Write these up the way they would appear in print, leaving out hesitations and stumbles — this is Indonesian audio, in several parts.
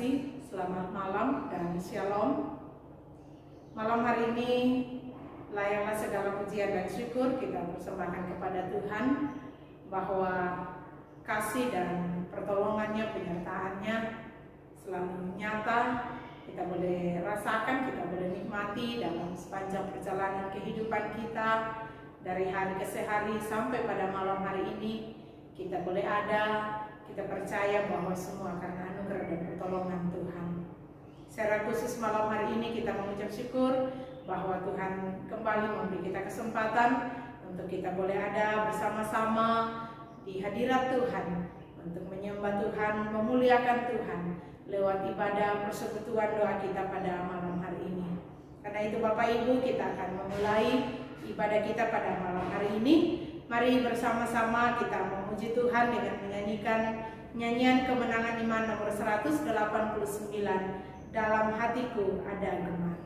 kasih, selamat malam dan shalom. Malam hari ini layaklah segala pujian dan syukur kita persembahkan kepada Tuhan bahwa kasih dan pertolongannya, penyertaannya selalu nyata. Kita boleh rasakan, kita boleh nikmati dalam sepanjang perjalanan kehidupan kita dari hari ke hari sampai pada malam hari ini. Kita boleh ada, kita percaya bahwa semua karena anugerah dan pertolongan Tuhan. Secara khusus malam hari ini kita mengucap syukur bahwa Tuhan kembali memberi kita kesempatan untuk kita boleh ada bersama-sama di hadirat Tuhan, untuk menyembah Tuhan, memuliakan Tuhan lewat ibadah persekutuan doa kita pada malam hari ini. Karena itu Bapak Ibu, kita akan memulai ibadah kita pada malam hari ini. Mari bersama-sama kita memuji Tuhan dengan menyanyikan nyanyian kemenangan iman nomor 189, Dalam Hatiku Ada Gemar.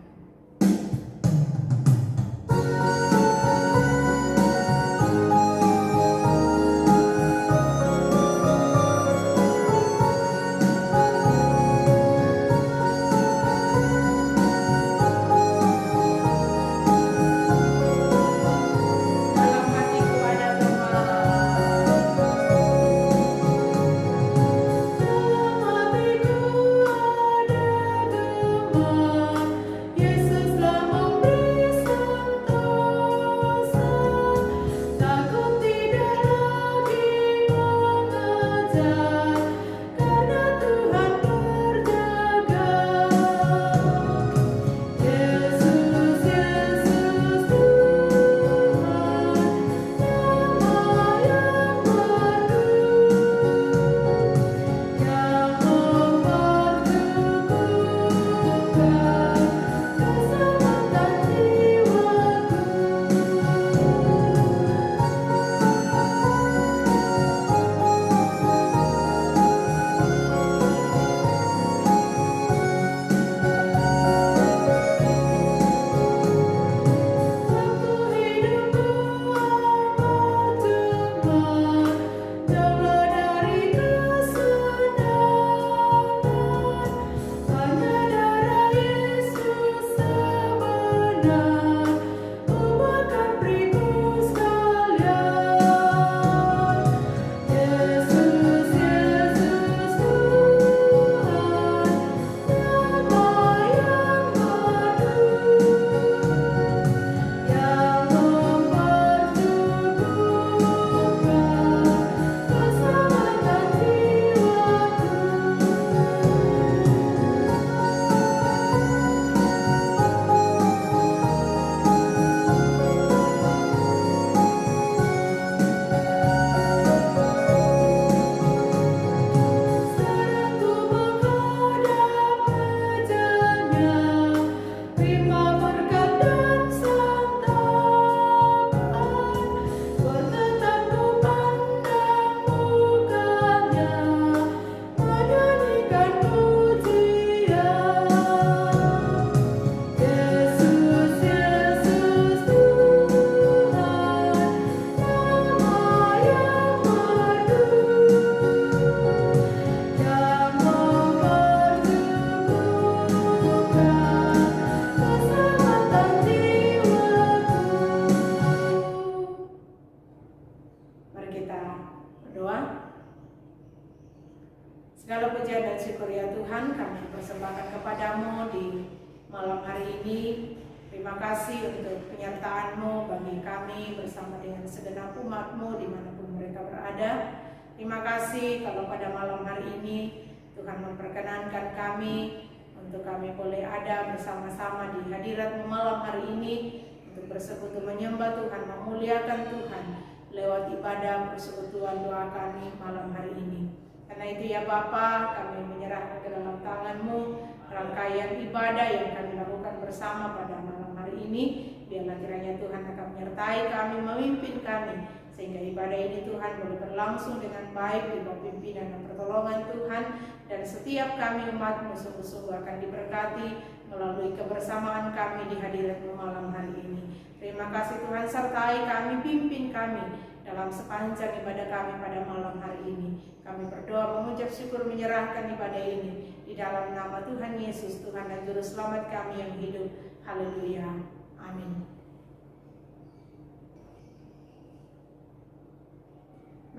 Segala pujian dan syukur ya Tuhan kami persembahkan kepadamu di malam hari ini. Terima kasih untuk penyertaan-Mu bagi kami bersama dengan segenap umat-Mu dimanapun mereka berada. Terima kasih kalau pada malam hari ini Tuhan memperkenankan kami untuk kami boleh ada bersama-sama di hadirat-Mu malam hari ini untuk bersekutu menyembah Tuhan, memuliakan Tuhan lewat ibadah persekutuan doa kami malam hari ini. Karena itu ya Bapa, kami menyerahkan ke dalam tangan-Mu rangkaian ibadah yang kami lakukan bersama pada malam hari ini. Biarlah kiranya Tuhan akan menyertai kami, memimpin kami, sehingga ibadah ini Tuhan boleh berlangsung dengan baik di bawah pimpinan dan pertolongan Tuhan. Dan setiap kami umat-Mu sungguh-sungguh akan diberkati melalui kebersamaan kami di hadirat-Mu malam hari ini. Terima kasih Tuhan, sertai kami, pimpin kami dalam sepanjang ibadah kami pada malam hari ini. Kami berdoa mengucap syukur menyerahkan ibadah ini di dalam nama Tuhan Yesus, Tuhan dan Juru Selamat kami yang hidup. Haleluya. Amin.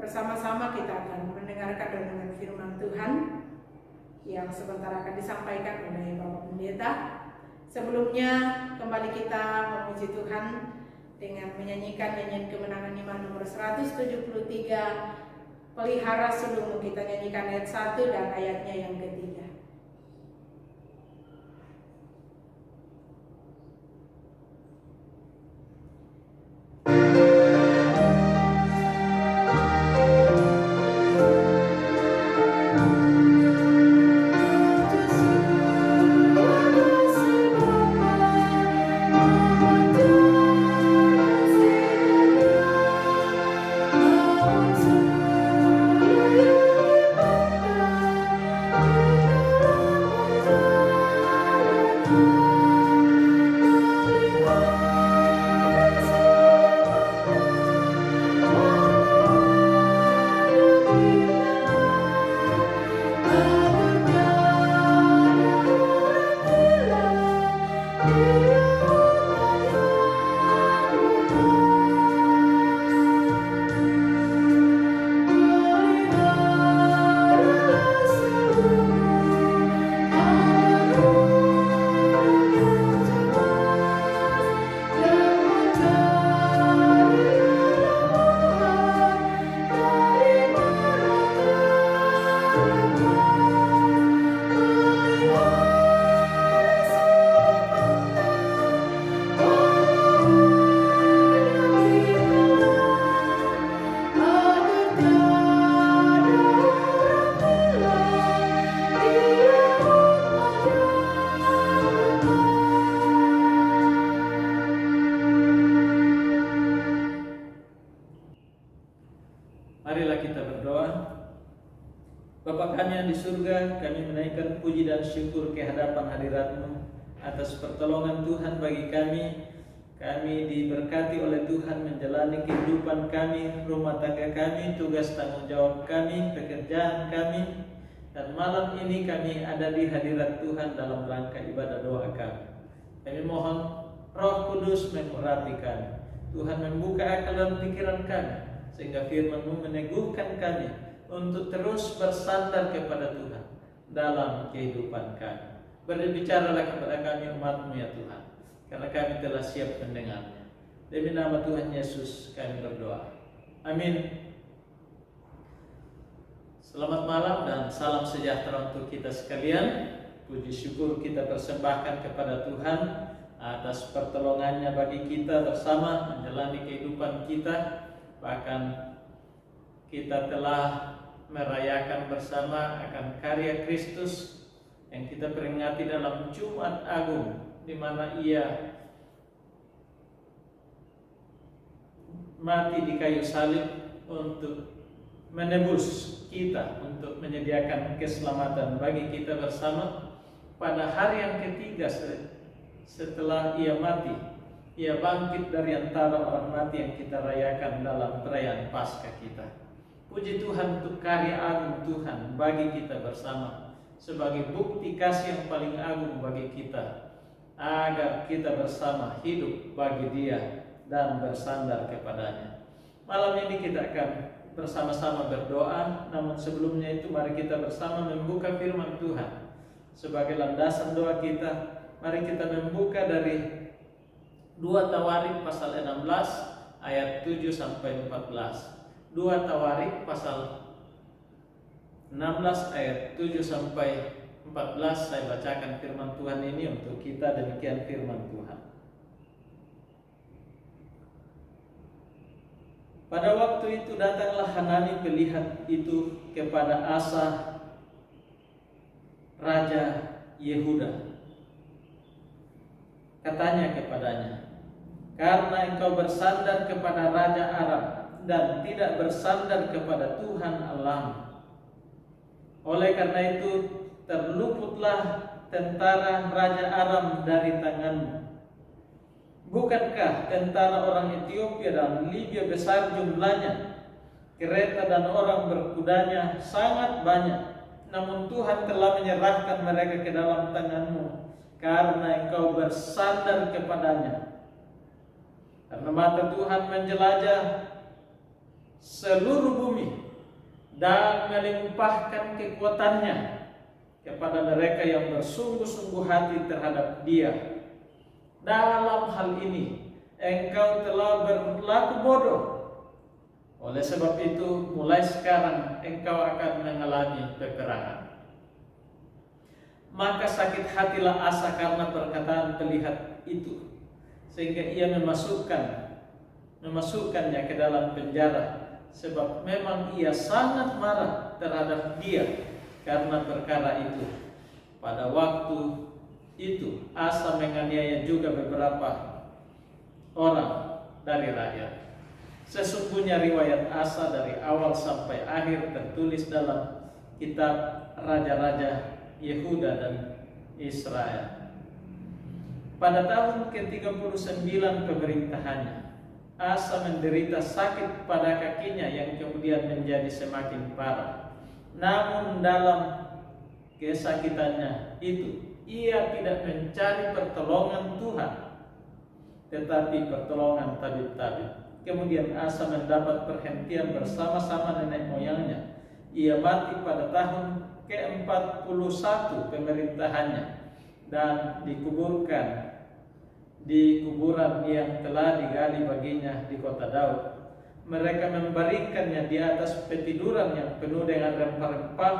Bersama-sama kita akan mendengarkan renungan firman Tuhan yang sebentar akan disampaikan oleh Bapak Pendeta. Sebelumnya kembali kita memuji Tuhan dengan menyanyikan nyanyian kemenangan iman nomor 173, Pelihara Sulungmu. Kita nyanyikan ayat 1 dan ayatnya yang ketiga. Marilah kita berdoa. Bapa kami yang di surga, kami menaikkan puji dan syukur ke hadapan hadirat-Mu atas pertolongan Tuhan bagi kami. Kami diberkati oleh Tuhan menjalani kehidupan kami, rumah tangga kami, tugas tanggung jawab kami, pekerjaan kami. Dan malam ini kami ada di hadirat Tuhan dalam rangka ibadah doa kami. Kami mohon Roh Kudus memurapi kami. Tuhan membuka akal dan pikiran kami, sehingga firman-Mu meneguhkan kami untuk terus bersandar kepada Tuhan dalam kehidupan kami. Berbicaralah kepada kami umat-Mu ya Tuhan, karena kami telah siap mendengarnya. Demi nama Tuhan Yesus kami berdoa. Amin. Selamat malam dan salam sejahtera untuk kita sekalian. Puji syukur kita persembahkan kepada Tuhan atas pertolongannya bagi kita bersama menjalani kehidupan kita. Bahkan kita telah merayakan bersama akan karya Kristus yang kita peringati dalam Jumat Agung, di mana Ia mati di kayu salib untuk menebus kita, untuk menyediakan keselamatan bagi kita bersama. Pada hari yang ketiga setelah Ia mati, Ia bangkit dari antara orang mati yang kita rayakan dalam perayaan Paskah kita. Puji Tuhan untuk karya agung Tuhan bagi kita bersama, sebagai bukti kasih yang paling agung bagi kita, agar kita bersama hidup bagi Dia dan bersandar kepadanya. Malam ini kita akan bersama-sama berdoa, namun sebelumnya itu mari kita bersama membuka firman Tuhan. Sebagai landasan doa kita, mari kita membuka dari 2 Tawarik pasal 16 ayat 7 sampai 14. 2 Tawarik pasal 16 ayat 7 sampai 14. Saya bacakan firman Tuhan ini untuk kita. Demikian firman Tuhan. Pada waktu itu datanglah Hanani pelihat itu kepada Asa raja Yehuda. Katanya kepadanya, karena engkau bersandar kepada Raja Aram dan tidak bersandar kepada Tuhan Allahmu, oleh karena itu terluputlah tentara Raja Aram dari tanganmu. Bukankah tentara orang Ethiopia dan Libya besar jumlahnya, kereta dan orang berkudanya sangat banyak, namun Tuhan telah menyerahkan mereka ke dalam tanganmu karena engkau bersandar kepadanya. Karena mata Tuhan menjelajah seluruh bumi dan melimpahkan kekuatannya kepada mereka yang bersungguh-sungguh hati terhadap Dia. Dalam hal ini engkau telah berlaku bodoh. Oleh sebab itu mulai sekarang engkau akan mengalami peperangan. Maka sakit hatilah Asa karena perkataan pelihat itu, sehingga ia memasukkannya ke dalam penjara, sebab memang ia sangat marah terhadap dia karena perkara itu. Pada waktu itu Asa menganiaya juga beberapa orang dari rakyat. Sesungguhnya riwayat Asa dari awal sampai akhir tertulis dalam kitab Raja-Raja Yehuda dan Israel. Pada tahun ke-39 pemerintahannya, Asa menderita sakit pada kakinya yang kemudian menjadi semakin parah. Namun dalam kesakitannya itu, ia tidak mencari pertolongan Tuhan, tetapi pertolongan tabib-tabib. Kemudian Asa mendapat perhentian bersama-sama nenek moyangnya. Ia mati pada tahun ke-41 pemerintahannya dan dikuburkan di kuburan yang telah digali baginya di kota Daud. Mereka membaringkannya di atas petiduran yang penuh dengan rempah-rempah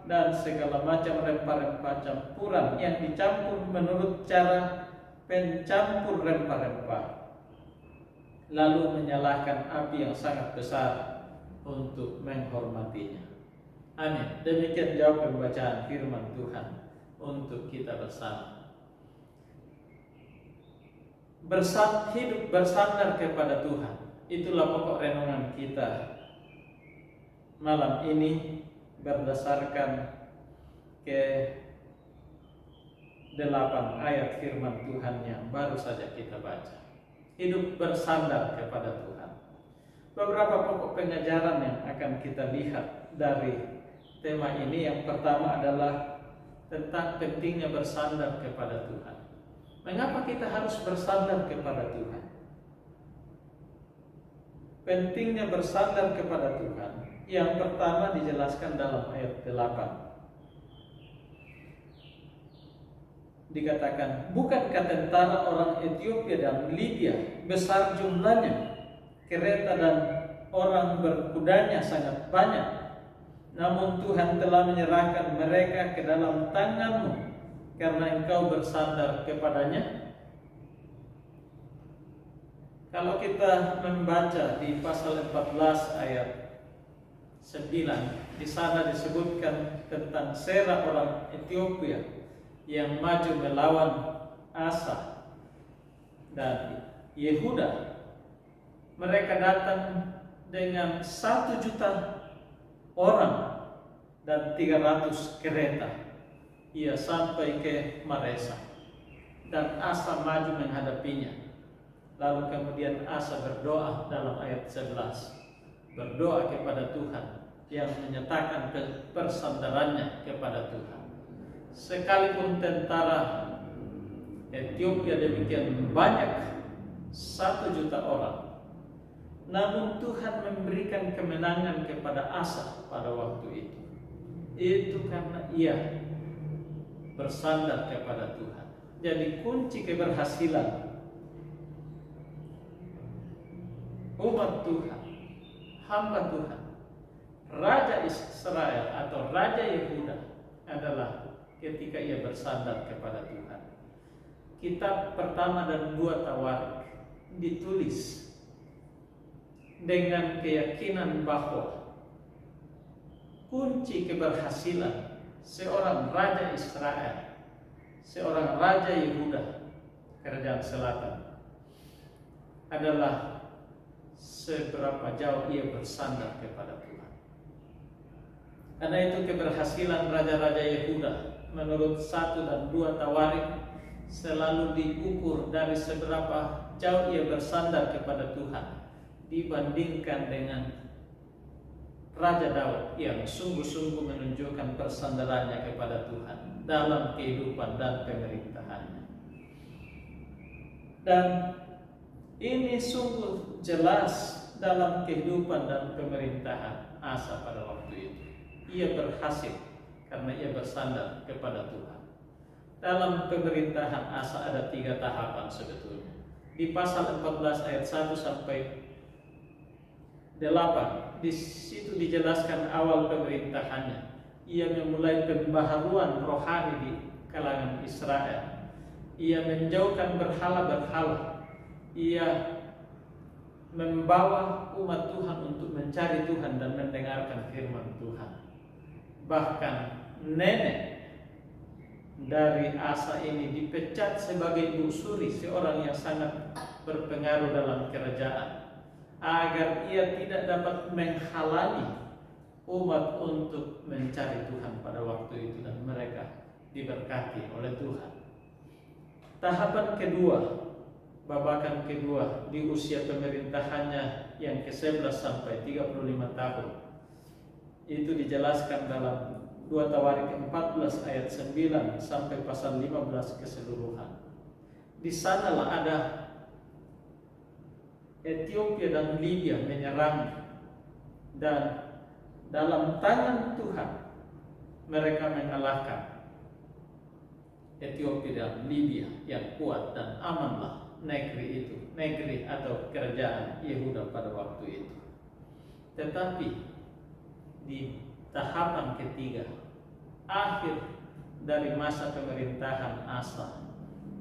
dan segala macam rempah-rempah campuran yang dicampur menurut cara pencampur rempah-rempah, lalu menyalakan api yang sangat besar untuk menghormatinya. Amin. Demikian jawab pembacaan firman Tuhan untuk kita bersama. Hidup bersandar kepada Tuhan, itulah pokok renungan kita malam ini berdasarkan ke 8 ayat firman Tuhan yang baru saja kita baca. Hidup bersandar kepada Tuhan. Beberapa pokok pengajaran yang akan kita lihat dari tema ini. Yang pertama adalah tentang pentingnya bersandar kepada Tuhan. Mengapa kita harus bersandar kepada Tuhan? Pentingnya bersandar kepada Tuhan. Yang pertama dijelaskan dalam ayat 8. Dikatakan, bukankah tentara orang Ethiopia dan Libya besar jumlahnya, kereta dan orang berkudanya sangat banyak, namun Tuhan telah menyerahkan mereka ke dalam tanganmu karena engkau bersandar kepadanya. Kalau kita membaca di pasal 14 ayat 9, di sana disebutkan tentang Sera orang Ethiopia yang maju melawan Asa dan Yehuda. Mereka datang dengan 1 juta orang dan 300 kereta. Ia sampai ke Maresa dan Asa maju menghadapinya. Lalu kemudian Asa berdoa dalam ayat 11. Berdoa kepada Tuhan yang menyatakan persandarannya kepada Tuhan. Sekalipun tentara Ethiopia demikian banyak, 1 juta orang, namun Tuhan memberikan kemenangan kepada Asa pada waktu itu. Itu karena ia bersandar kepada Tuhan. Jadi kunci keberhasilan umat Tuhan, hamba Tuhan, Raja Israel atau Raja Yehuda adalah ketika ia bersandar kepada Tuhan. Kitab pertama dan 2 Tawarik ditulis dengan keyakinan bahwa kunci keberhasilan seorang Raja Israel, seorang Raja Yehuda, kerajaan selatan, adalah seberapa jauh ia bersandar kepada Tuhan. Karena itu keberhasilan Raja-Raja Yehuda menurut 1 dan 2 Tawarik selalu diukur dari seberapa jauh ia bersandar kepada Tuhan dibandingkan dengan Raja Daud yang sungguh-sungguh menunjukkan persandarannya kepada Tuhan dalam kehidupan dan pemerintahannya. Dan ini sungguh jelas dalam kehidupan dan pemerintahan Asa pada waktu itu. Ia berhasil karena ia bersandar kepada Tuhan. Dalam pemerintahan Asa ada 3 tahapan sebetulnya. Di pasal 14 ayat 1 sampai 8, di situ dijelaskan awal pemerintahannya. Ia memulai pembaharuan rohani di kalangan Israel. Ia menjauhkan berhala-berhala. Ia membawa umat Tuhan untuk mencari Tuhan dan mendengarkan firman Tuhan. Bahkan nenek dari Asa ini dipecat sebagai busuri, seorang yang sangat berpengaruh dalam kerajaan, agar ia tidak dapat menghalangi umat untuk mencari Tuhan pada waktu itu, dan mereka diberkati oleh Tuhan. Tahapan kedua, babakan kedua di usia pemerintahannya yang ke-11 sampai 35 tahun, itu dijelaskan dalam 2 Tawarik 14 ayat 9 sampai pasal 15 keseluruhan. Di sanalah ada Ethiopia dan Libya menyerang, dan dalam tangan Tuhan mereka mengalahkan Ethiopia dan Libya yang kuat, dan amanlah negeri itu, negeri atau kerajaan Yehuda pada waktu itu. Tetapi di tahapan ketiga, akhir dari masa pemerintahan Asa,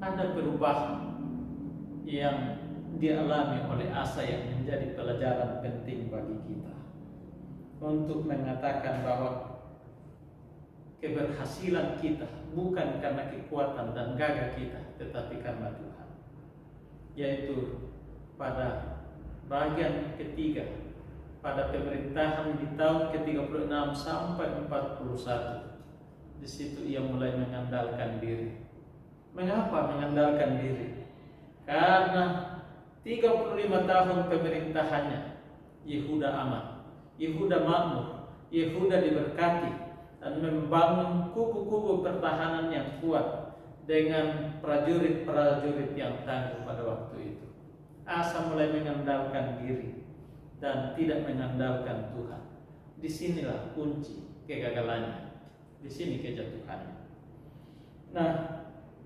ada perubahan yang dialami oleh Asa yang menjadi pelajaran penting bagi kita untuk mengatakan bahwa keberhasilan kita bukan karena kekuatan dan gagah kita, tetapi karena Tuhan. Yaitu pada bagian ketiga, pada pemerintahan di tahun ke-36 sampai 41, di situ ia mulai mengandalkan diri. Mengapa mengandalkan diri? Karena 35 tahun pemerintahannya, Yehuda aman, Yehuda makmur, Yehuda diberkati, dan membangun kubu-kubu pertahanan yang kuat dengan prajurit-prajurit yang tangguh pada waktu itu. Asa mulai mengandalkan diri dan tidak mengandalkan Tuhan. Disinilah kunci kegagalannya, di sini kejatuhannya. Nah,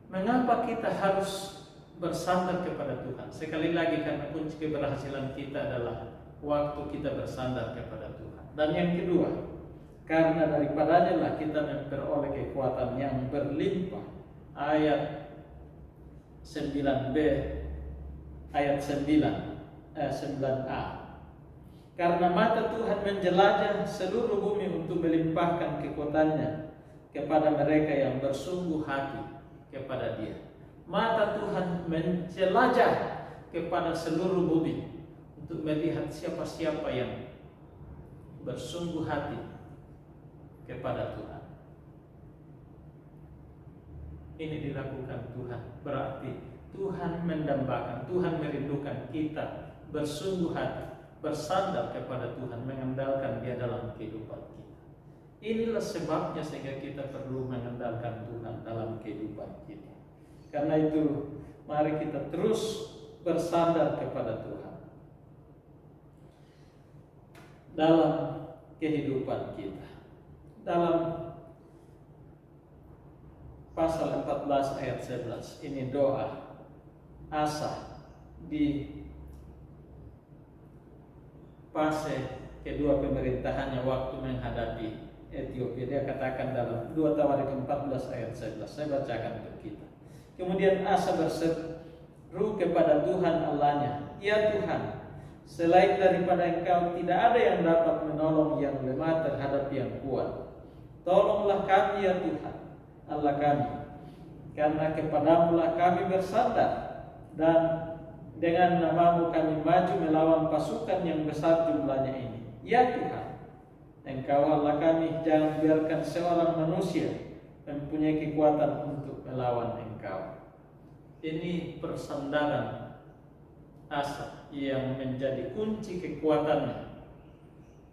mengapa kita harus bersandar kepada Tuhan? Sekali lagi, karena kunci keberhasilan kita adalah waktu kita bersandar kepada Tuhan. Dan yang kedua, karena daripadanya lah kita memperoleh kekuatan yang berlimpah. Ayat 9b, ayat 9a. Karena mata Tuhan menjelajah seluruh bumi untuk melimpahkan kekuatannya kepada mereka yang bersungguh hati kepada Dia. Mata Tuhan menjelajah kepada seluruh bumi untuk melihat siapa-siapa yang bersungguh hati kepada Tuhan. Ini dilakukan Tuhan, berarti Tuhan mendambakan, Tuhan merindukan kita bersungguh hati, bersandar kepada Tuhan, mengandalkan Dia dalam kehidupan kita. Inilah sebabnya sehingga kita perlu mengandalkan Tuhan dalam kehidupan kita. Karena itu, mari kita terus bersandar kepada Tuhan dalam kehidupan kita. Dalam pasal 14 ayat 11, ini doa Asa di fase kedua pemerintahannya waktu menghadapi Ethiopia. Dia katakan dalam 2 Tawarik 14 ayat 11, saya bacakan untuk kita. Kemudian Asa berseru kepada Tuhan Allahnya, "Ya Tuhan, selain daripada Engkau tidak ada yang dapat menolong yang lemah terhadap yang kuat. Tolonglah kami ya Tuhan, Allah kami, karena kepadamu-lah kami bersandar, dan dengan nama-Mu kami maju melawan pasukan yang besar jumlahnya ini. Ya Tuhan, Engkau Allah kami, jangan biarkan seorang manusia mempunyai kekuatan untuk melawan Engkau." Ini persandaran Asa yang menjadi kunci kekuatannya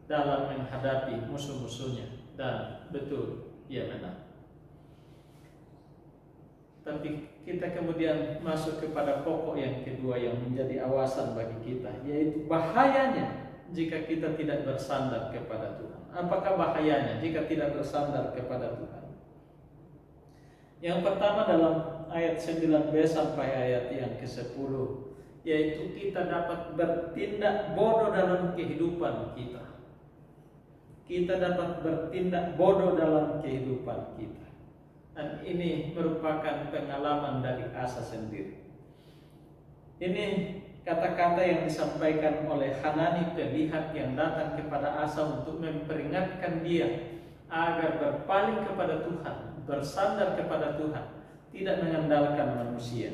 dalam menghadapi musuh-musuhnya, dan betul ia menang. Tapi kita kemudian masuk kepada pokok yang kedua yang menjadi awasan bagi kita, yaitu bahayanya jika kita tidak bersandar kepada Tuhan. Apakah bahayanya jika tidak bersandar kepada Tuhan? Yang pertama dalam ayat 19 sampai ayat yang ke-10, yaitu kita dapat bertindak bodoh dalam kehidupan kita. Kita dapat bertindak bodoh dalam kehidupan kita. Dan ini merupakan pengalaman dari Asa sendiri. Ini kata-kata yang disampaikan oleh Hanani pelihat yang datang kepada Asa untuk memperingatkan dia agar berpaling kepada Tuhan, bersandar kepada Tuhan, tidak mengandalkan manusia.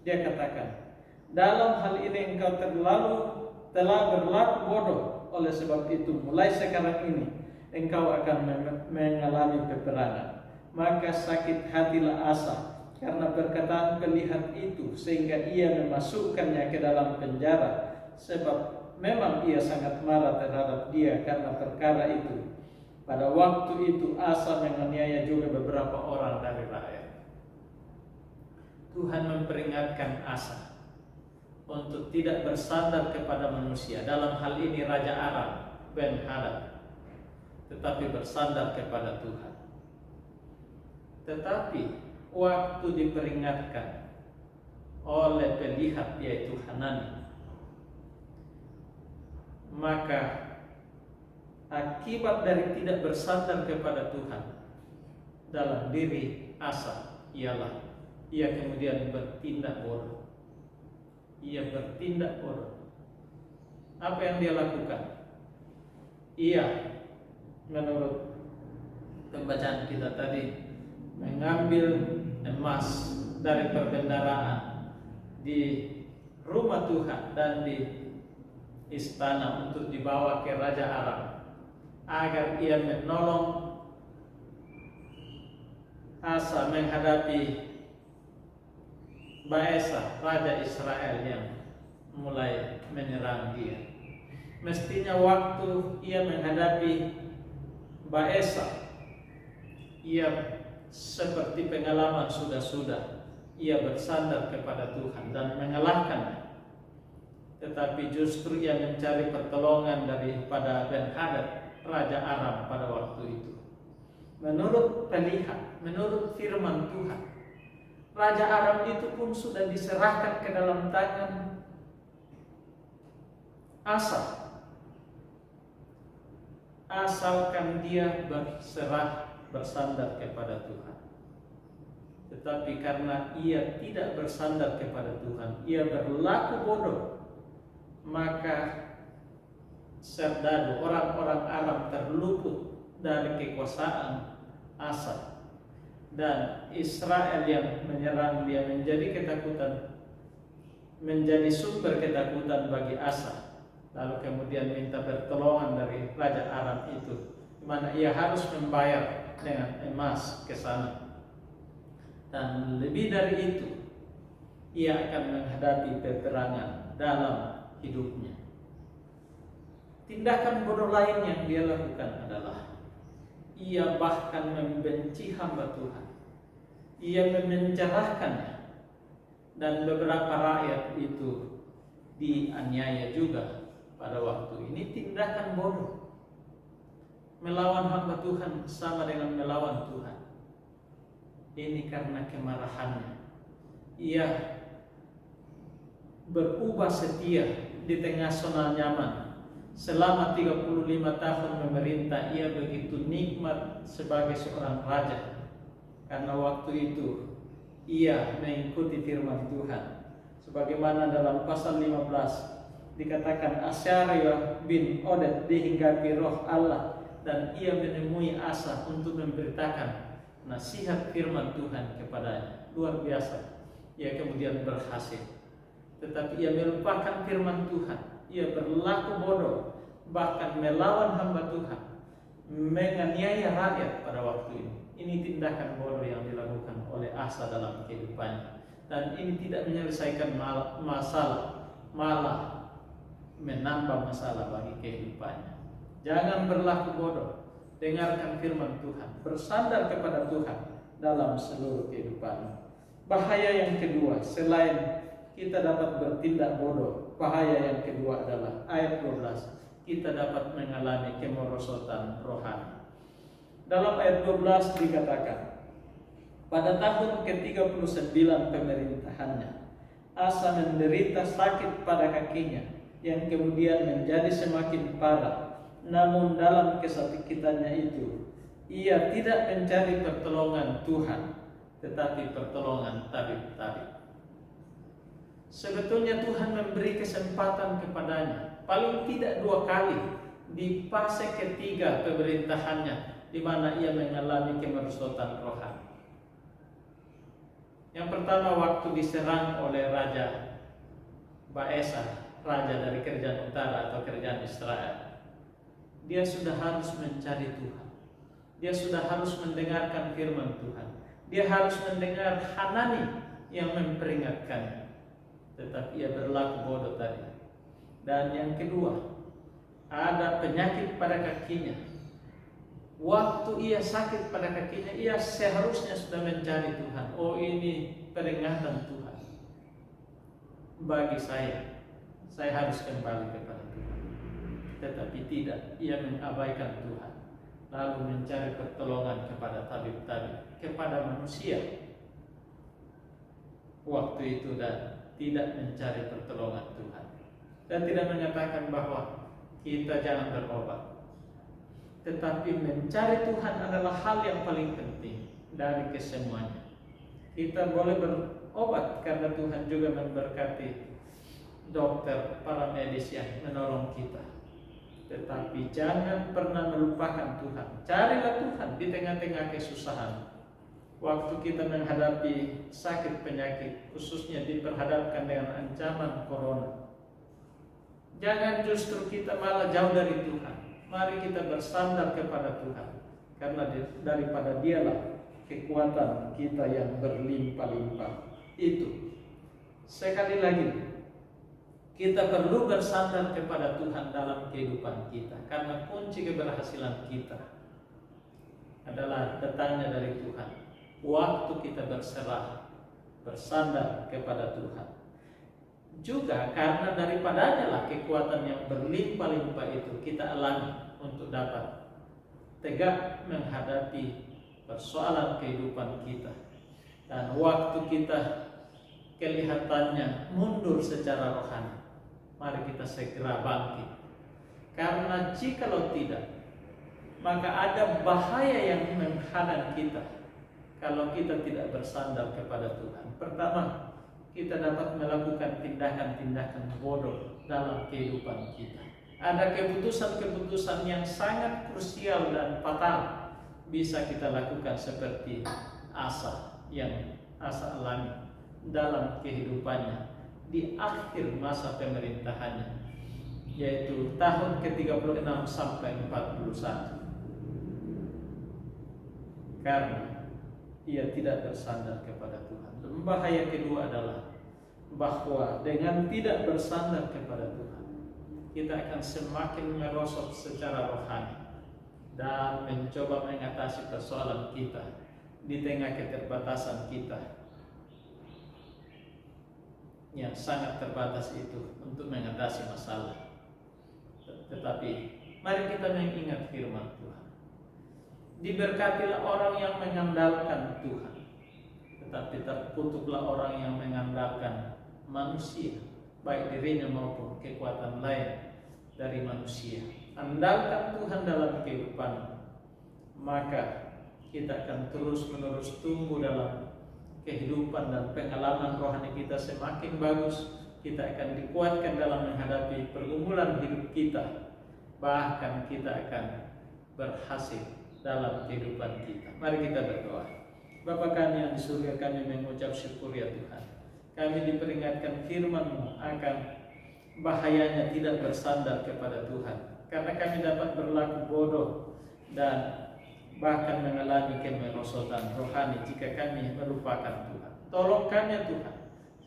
Dia katakan, dalam hal ini engkau telah berlaku bodoh. Oleh sebab itu, mulai sekarang ini engkau akan mengalami peperangan. Maka sakit hatilah Asa karena perkataan pelihat itu, sehingga ia memasukkannya ke dalam penjara, sebab memang ia sangat marah terhadap dia karena perkara itu. Pada waktu itu Asa menganiaya juga beberapa orang dari rakyat. Tuhan memperingatkan Asa untuk tidak bersandar kepada manusia, dalam hal ini Raja Aram Ben-Hadad, tetapi bersandar kepada Tuhan. Tetapi waktu diperingatkan oleh pelihat, yaitu Hanani, maka akibat dari tidak bersandar kepada Tuhan dalam diri Asa ialah ia kemudian bertindak bodoh. Ia bertindak bodoh. Apa yang dia lakukan? Ia, menurut pembacaan kita tadi, mengambil emas dari perbendaharaan di rumah Tuhan dan di istana untuk dibawa ke Raja Aram agar ia menolong Asa menghadapi Baesa, Raja Israel yang mulai menyerang dia. Mestinya waktu ia menghadapi Baesa, ia seperti pengalaman sudah ia bersandar kepada Tuhan dan mengalahkannya. Tetapi justru ia mencari pertolongan daripada Ben-Hadad, Raja Aram pada waktu itu. Menurut pelihat, menurut firman Tuhan, Raja Aram itu pun sudah diserahkan ke dalam tangan Asa, asalkan dia bersandar kepada Tuhan. Tetapi karena ia tidak bersandar kepada Tuhan, ia berlaku bodoh, maka serdadu orang-orang Aram terluput dari kekuasaan Asa, dan Israel yang menyerang dia menjadi ketakutan, menjadi sumber ketakutan bagi Asa. Lalu kemudian minta pertolongan dari Raja Aram itu, di mana ia harus membayar dengan emas ke sana. Dan lebih dari itu, ia akan menghadapi peperangan dalam hidupnya. Tindakan bodoh lain yang dia lakukan adalah ia bahkan membenci hamba Tuhan. Ia memenjarakannya, dan beberapa rakyat itu dianiaya juga pada waktu ini. Tindakan bodoh. Melawan hamba Tuhan sama dengan melawan Tuhan. Ini karena kemarahannya. Ia berubah setia di tengah zona nyaman. Selama 35 tahun memerintah, ia begitu nikmat sebagai seorang raja. Karena waktu itu ia mengikuti firman Tuhan. Sebagaimana dalam pasal 15 dikatakan, Asyarya bin Oded dihinggapi roh Allah, dan ia menemui Asa untuk memberitakan nasihat firman Tuhan kepadanya. Luar biasa. Ia kemudian berhasil. Tetapi ia melupakan firman Tuhan. Ia berlaku bodoh, bahkan melawan hamba Tuhan, menganiaya rakyat pada waktu ini. Ini tindakan bodoh yang dilakukan oleh Asa dalam kehidupannya. dan ini tidak menyelesaikan masalah, malah menambah masalah bagi kehidupannya. Jangan berlaku bodoh, dengarkan firman Tuhan, bersandar kepada Tuhan dalam seluruh kehidupanmu. Bahaya yang kedua, selain kita dapat bertindak bodoh, bahaya yang kedua adalah ayat 12, kita dapat mengalami kemerosotan rohani. Dalam ayat 12 dikatakan, pada tahun ke-39 pemerintahannya, Asa menderita sakit pada kakinya yang kemudian menjadi semakin parah. Namun dalam kesakitannya itu, ia tidak mencari pertolongan Tuhan, tetapi pertolongan tabib-tabib. Sebetulnya Tuhan memberi kesempatan kepadanya, paling tidak 2 kali di fase ketiga pemerintahannya, di mana ia mengalami kemerosotan rohani. Yang pertama, waktu diserang oleh Raja Baesa, raja dari kerajaan utara atau kerajaan Israel. Dia sudah harus mencari Tuhan. Dia sudah harus mendengarkan firman Tuhan. Dia harus mendengar Hanani yang memperingatkan. Tetapi ia berlaku bodoh tadi. Dan yang kedua, ada penyakit pada kakinya. Waktu ia sakit pada kakinya, ia seharusnya sudah mencari Tuhan. Oh, ini peringatan Tuhan bagi saya harus kembali kepada Tuhan. Tetapi tidak, ia mengabaikan Tuhan, lalu mencari pertolongan kepada tabib-tabib, kepada manusia waktu itu, dan tidak mencari pertolongan Tuhan. Dan tidak mengatakan bahwa kita jangan berobat, tetapi mencari Tuhan adalah hal yang paling penting dari kesemuanya. Kita boleh berobat karena Tuhan juga memberkati dokter, para medis yang menolong kita. Tetapi jangan pernah melupakan Tuhan. Carilah Tuhan di tengah-tengah kesusahan. Waktu kita menghadapi sakit penyakit, khususnya diperhadapkan dengan ancaman corona, jangan justru kita malah jauh dari Tuhan. Mari kita bersandar kepada Tuhan, karena daripada Dialah kekuatan kita yang berlimpah-limpah. Itu sekali lagi, kita perlu bersandar kepada Tuhan dalam kehidupan kita, karena kunci keberhasilan kita adalah datangnya dari Tuhan. Waktu kita berserah, bersandar kepada Tuhan. Juga karena daripadanya lah kekuatan yang berlimpah-limpah itu kita alami untuk dapat tegak menghadapi persoalan kehidupan kita. Dan waktu kita kelihatannya mundur secara rohani, mari kita segera bangkit. Karena jikalau tidak, maka ada bahaya yang menghadang kita kalau kita tidak bersandar kepada Tuhan. Pertama, kita dapat melakukan tindakan-tindakan bodoh dalam kehidupan kita. Ada keputusan-keputusan yang sangat krusial dan fatal bisa kita lakukan, seperti Asa yang Asa alami dalam kehidupannya di akhir masa pemerintahannya, yaitu tahun ke-36 sampai 41. Karena ia tidak bersandar kepada Tuhan. Dan bahaya kedua adalah bahwa dengan tidak bersandar kepada Tuhan, kita akan semakin merosot secara rohani dan mencoba mengatasi persoalan kita di tengah keterbatasan kita yang sangat terbatas itu untuk mengatasi masalah. Tetapi mari kita mengingat firman Tuhan. Diberkatilah orang yang mengandalkan Tuhan, tetapi terkutuklah orang yang mengandalkan manusia, baik dirinya maupun kekuatan lain dari manusia. Andalkan Tuhan dalam kehidupan, maka kita akan terus-menerus tumbuh dalam kehidupan, dan pengalaman rohani kita semakin bagus. Kita akan dikuatkan dalam menghadapi pergumulan hidup kita, bahkan kita akan berhasil dalam kehidupan kita. Mari kita berdoa. Bapa kami yang di surga, kami mengucap syukur ya Tuhan. Kami diperingatkan firman-Mu akan bahayanya tidak bersandar kepada Tuhan, karena kami dapat berlaku bodoh dan bahkan mengalami kemerosotan rohani jika kami melupakan Tuhan. Tolong kami ya Tuhan,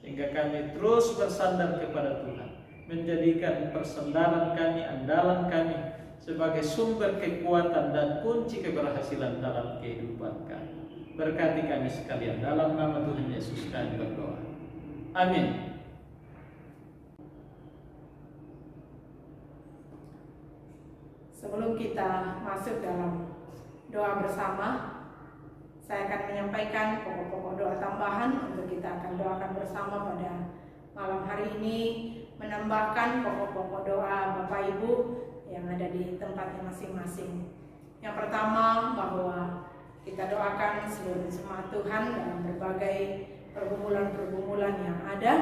sehingga kami terus bersandar kepada Tuhan, menjadikan persandaran kami, andalan kami sebagai sumber kekuatan dan kunci keberhasilan dalam kehidupan kami. Berkati kami sekalian, dalam nama Tuhan Yesus kami berdoa. Amin. Sebelum kita masuk dalam doa bersama, saya akan menyampaikan pokok-pokok doa tambahan untuk kita akan doakan bersama pada malam hari ini, menambahkan pokok-pokok doa Bapak Ibu yang ada di tempatnya masing-masing. Yang pertama, bahwa kita doakan seluruh jemaat Tuhan dalam berbagai pergumulan-pergumulan yang ada.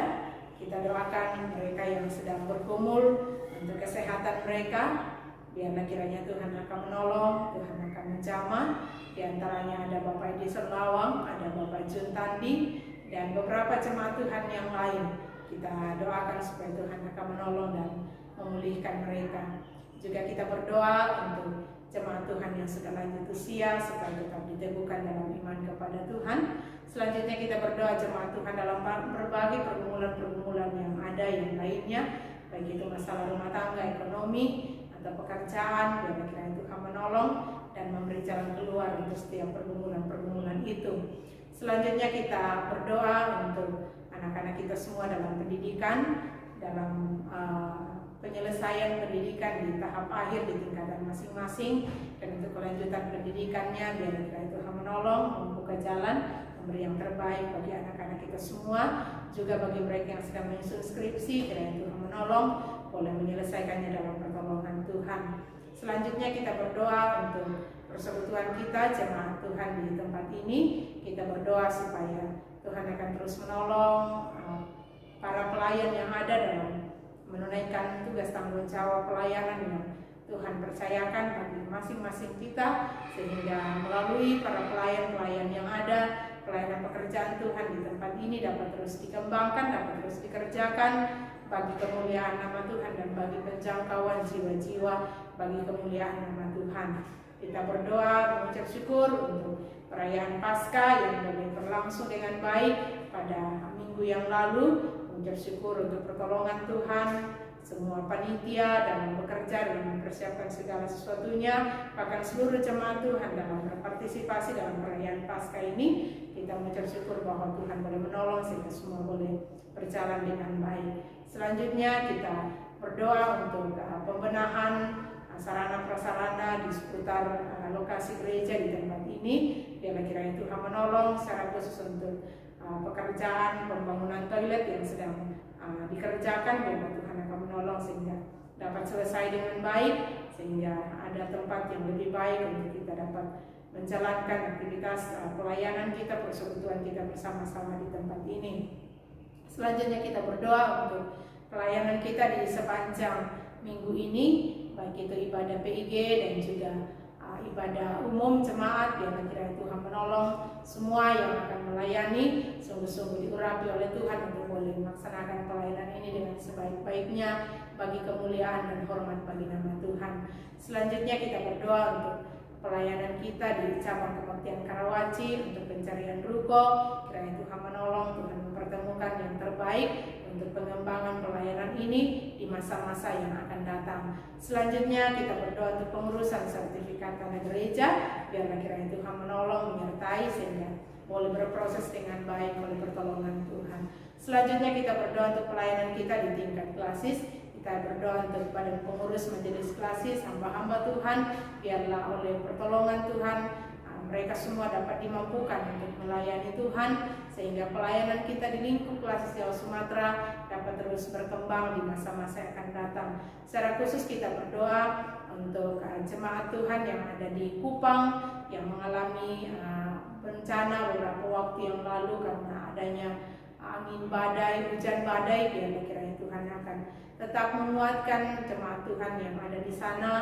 Kita doakan mereka yang sedang bergumul untuk kesehatan mereka. Biarlah kiranya Tuhan akan menolong, Tuhan akan menjamah. Di antaranya ada Bapak Edi Serlawang, ada Bapak Jun Tandi, dan beberapa jemaat Tuhan yang lain. Kita doakan supaya Tuhan akan menolong dan memulihkan mereka. Juga kita berdoa untuk jemaat Tuhan yang sudah lanjut usia supaya tetap diteguhkan dalam iman kepada Tuhan. Selanjutnya kita berdoa jemaat Tuhan dalam berbagai pergumulan-pergumulan yang ada yang lainnya, baik itu masalah rumah tangga, ekonomi, atau pekerjaan. Biarlah kiranya Tuhan menolong dan memberi jalan keluar untuk setiap pergumulan-pergumulan itu. Selanjutnya kita berdoa untuk anak-anak kita semua dalam pendidikan, dalam penyelesaian pendidikan di tahap akhir di tingkatan masing-masing, dan untuk kelanjutan pendidikannya biar kiranya Tuhan menolong, membuka jalan, memberi yang terbaik bagi anak-anak kita semua. Juga bagi mereka yang sedang menyusun skripsi, kiranya Tuhan menolong, boleh menyelesaikannya dalam pertolongan Tuhan. Selanjutnya kita berdoa untuk persekutuan kita, jemaat Tuhan di tempat ini. Kita berdoa supaya Tuhan akan terus menolong para pelayan yang ada dalam menunaikan tugas tanggung jawab pelayanan yang Tuhan percayakan bagi masing-masing kita, sehingga melalui para pelayan-pelayan yang ada, pelayanan pekerjaan Tuhan di tempat ini dapat terus dikembangkan, dapat terus dikerjakan bagi kemuliaan nama Tuhan dan bagi penjangkauan jiwa-jiwa bagi kemuliaan nama Tuhan. Kita berdoa mengucap syukur untuk perayaan Paskah yang boleh berlangsung dengan baik pada minggu yang lalu. Mengucap syukur untuk pertolongan Tuhan, semua panitia dalam bekerja dan mempersiapkan segala sesuatunya, bahkan seluruh jemaat Tuhan dalam berpartisipasi dalam perayaan Paskah ini. Kita mengucap syukur bahwa Tuhan boleh menolong sehingga semua boleh berjalan dengan baik. Selanjutnya kita berdoa untuk pembenahan sarana-prasarana di seputar lokasi gereja di tempat ini. Biarlah kiranya Tuhan menolong secara khusus untuk pekerjaan pembangunan toilet yang sedang dikerjakan. Biarlah Tuhan akan menolong sehingga dapat selesai dengan baik, sehingga ada tempat yang lebih baik untuk kita dapat menjalankan aktivitas pelayanan kita, persekutuan kita bersama-sama di tempat ini. Selanjutnya kita berdoa untuk pelayanan kita di sepanjang minggu ini, baik itu ibadah PIG dan juga ibadah umum jemaat. Biarlah kiranya Tuhan menolong semua yang akan melayani sungguh-sungguh diurapi oleh Tuhan untuk boleh melaksanakan pelayanan ini dengan sebaik-baiknya bagi kemuliaan dan hormat bagi nama Tuhan. Selanjutnya kita berdoa untuk pelayanan kita di cabang kebaktian Karawaci untuk pencarian ruko. Kiranya Tuhan menolong, Tuhan mempertemukan yang terbaik untuk pengembangan pelayanan ini di masa-masa yang akan datang. Selanjutnya kita berdoa untuk pengurusan sertifikat tanah gereja. Biarlah kiranya Tuhan menolong, menyertai sehingga boleh berproses dengan baik oleh pertolongan Tuhan. Selanjutnya kita berdoa untuk pelayanan kita di tingkat klasis. Kita berdoa untuk badan pengurus majelis klasis, hamba-hamba Tuhan. Biarlah oleh pertolongan Tuhan mereka semua dapat dimampukan untuk melayani Tuhan, sehingga pelayanan kita di lingkup klasis Jawa Sumatera dapat terus berkembang di masa-masa yang akan datang. Secara khusus kita berdoa untuk jemaat Tuhan yang ada di Kupang yang mengalami bencana beberapa waktu yang lalu karena adanya angin badai, hujan badai. Biarlah kiranya Tuhan akan tetap menguatkan jemaat Tuhan yang ada di sana,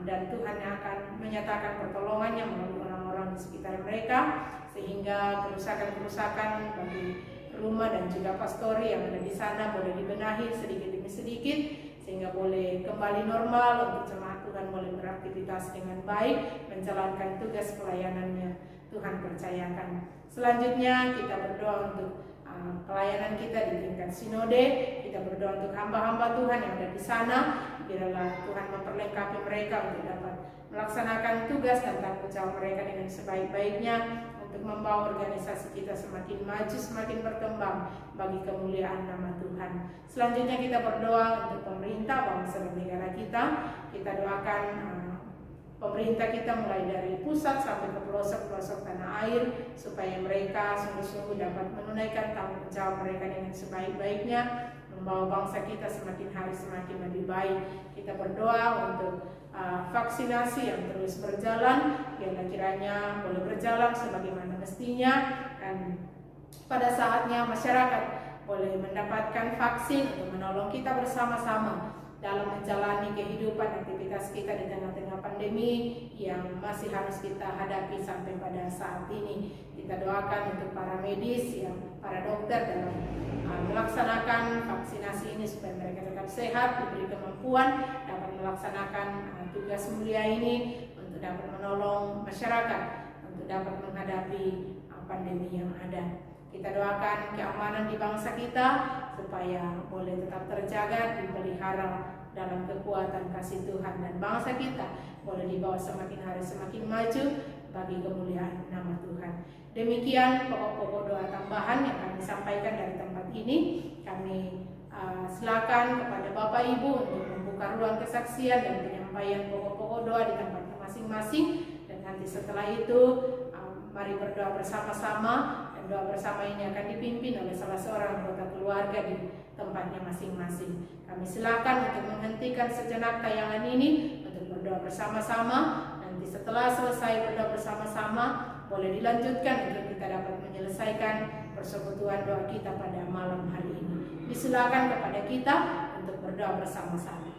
dan Tuhan akan menyatakan pertolongannya melalui orang-orang di sekitar mereka, sehingga kerusakan-kerusakan bagi rumah dan juga pastori yang ada di sana boleh dibenahi sedikit demi sedikit, sehingga boleh kembali normal untuk jemaat Tuhan boleh beraktivitas dengan baik, menjalankan tugas pelayanannya Tuhan percayakan. Selanjutnya kita berdoa untuk pelayanan kita di tingkat sinode. Kita berdoa untuk hamba-hamba Tuhan yang ada di sana. Biarlah Tuhan memperlengkapi mereka untuk dapat melaksanakan tugas dan tanggung jawab mereka dengan sebaik-baiknya untuk membawa organisasi kita semakin maju, semakin berkembang bagi kemuliaan nama Tuhan. Selanjutnya kita berdoa untuk pemerintah, bangsa dan negara kita. Kita doakan pemerintah kita mulai dari pusat sampai ke pelosok-pelosok tanah air, supaya mereka sungguh-sungguh dapat menunaikan tanggung jawab mereka dengan sebaik-baiknya, membawa bangsa kita semakin hari semakin lebih baik. Kita berdoa untuk vaksinasi yang terus berjalan, biarlah kiranya boleh berjalan sebagaimana mestinya, dan pada saatnya masyarakat boleh mendapatkan vaksin untuk menolong kita bersama-sama dalam menjalani kehidupan aktivitas kita di tengah-tengah pandemi yang masih harus kita hadapi sampai pada saat ini. Kita doakan untuk para medis, para dokter dalam melaksanakan vaksinasi ini supaya mereka tetap sehat, diberi kemampuan dapat melaksanakan tugas mulia ini untuk dapat menolong masyarakat untuk dapat menghadapi pandemi yang ada. Kita doakan keamanan di bangsa kita supaya boleh tetap terjaga, dipelihara dalam kekuatan kasih Tuhan, dan bangsa kita boleh dibawa semakin hari semakin maju bagi kemuliaan nama Tuhan. Demikian pokok-pokok doa tambahan yang kami sampaikan dari tempat ini. Kami silakan kepada Bapak Ibu untuk membuka ruang kesaksian dan penyampaian pokok-pokok doa di tempatnya masing-masing, dan nanti setelah itu mari berdoa bersama-sama. Doa bersama ini akan dipimpin oleh salah seorang anggota keluarga di tempatnya masing-masing. Kami silakan untuk menghentikan sejenak tayangan ini untuk berdoa bersama-sama. Nanti setelah selesai berdoa bersama-sama, boleh dilanjutkan untuk kita dapat menyelesaikan persekutuan doa kita pada malam hari ini. Disilakan kepada kita untuk berdoa bersama-sama.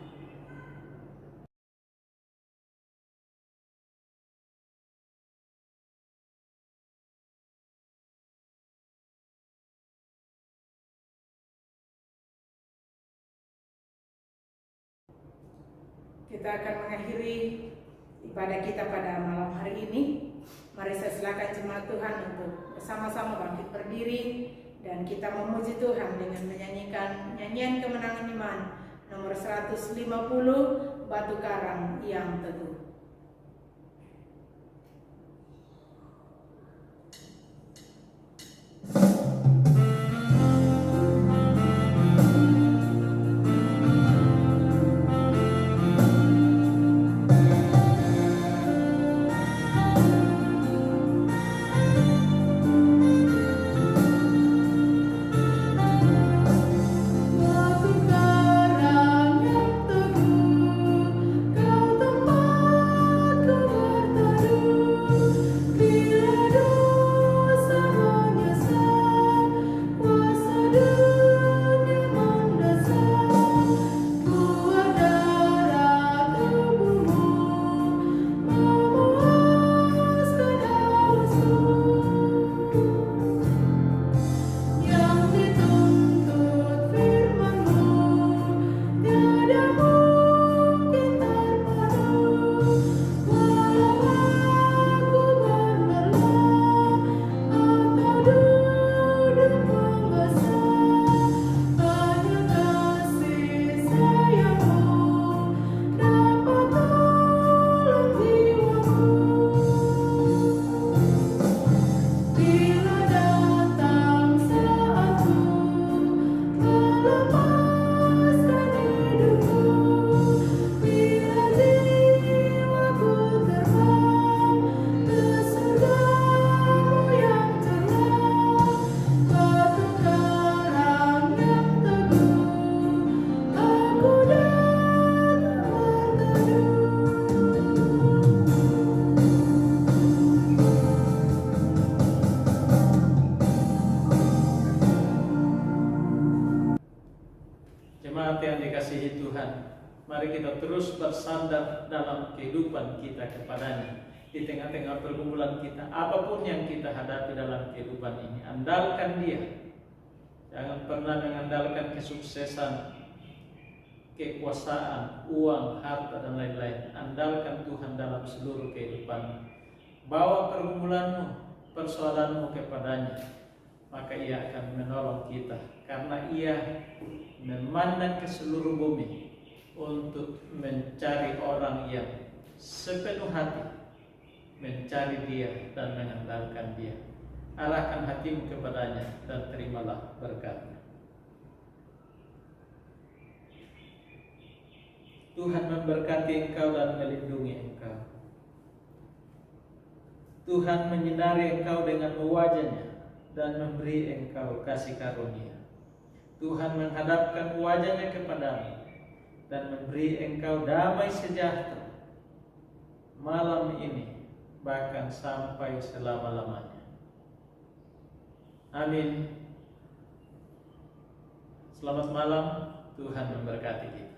Kita akan mengakhiri ibadah kita pada malam hari ini. Mari saya silakan jemaat Tuhan untuk bersama-sama bangkit berdiri dan kita memuji Tuhan dengan menyanyikan nyanyian kemenangan iman nomor 150, Batu Karang yang Teguh. Mari kita terus bersandar dalam kehidupan kita kepadanya. Di tengah-tengah pergumulan kita, apapun yang kita hadapi dalam kehidupan ini, andalkan Dia. Jangan pernah mengandalkan kesuksesan, kekuasaan, uang, harta, dan lain-lain. Andalkan Tuhan dalam seluruh kehidupan. Bawa pergumulanmu, persoalanmu kepadanya. maka Ia akan menolong kita, karena Ia memandang ke seluruh bumi untuk mencari orang yang sepenuh hati mencari Dia dan mengandalkan Dia. Arahkan hatimu kepadanya dan terimalah berkat-Nya. Tuhan memberkati engkau dan melindungi engkau. Tuhan menyinari engkau dengan wajah-Nya dan memberi engkau kasih karunia. Tuhan menghadapkan wajah-Nya kepadamu dan memberi engkau damai sejahtera malam ini, bahkan sampai selama-lamanya. Amin. Selamat malam, Tuhan memberkati kita.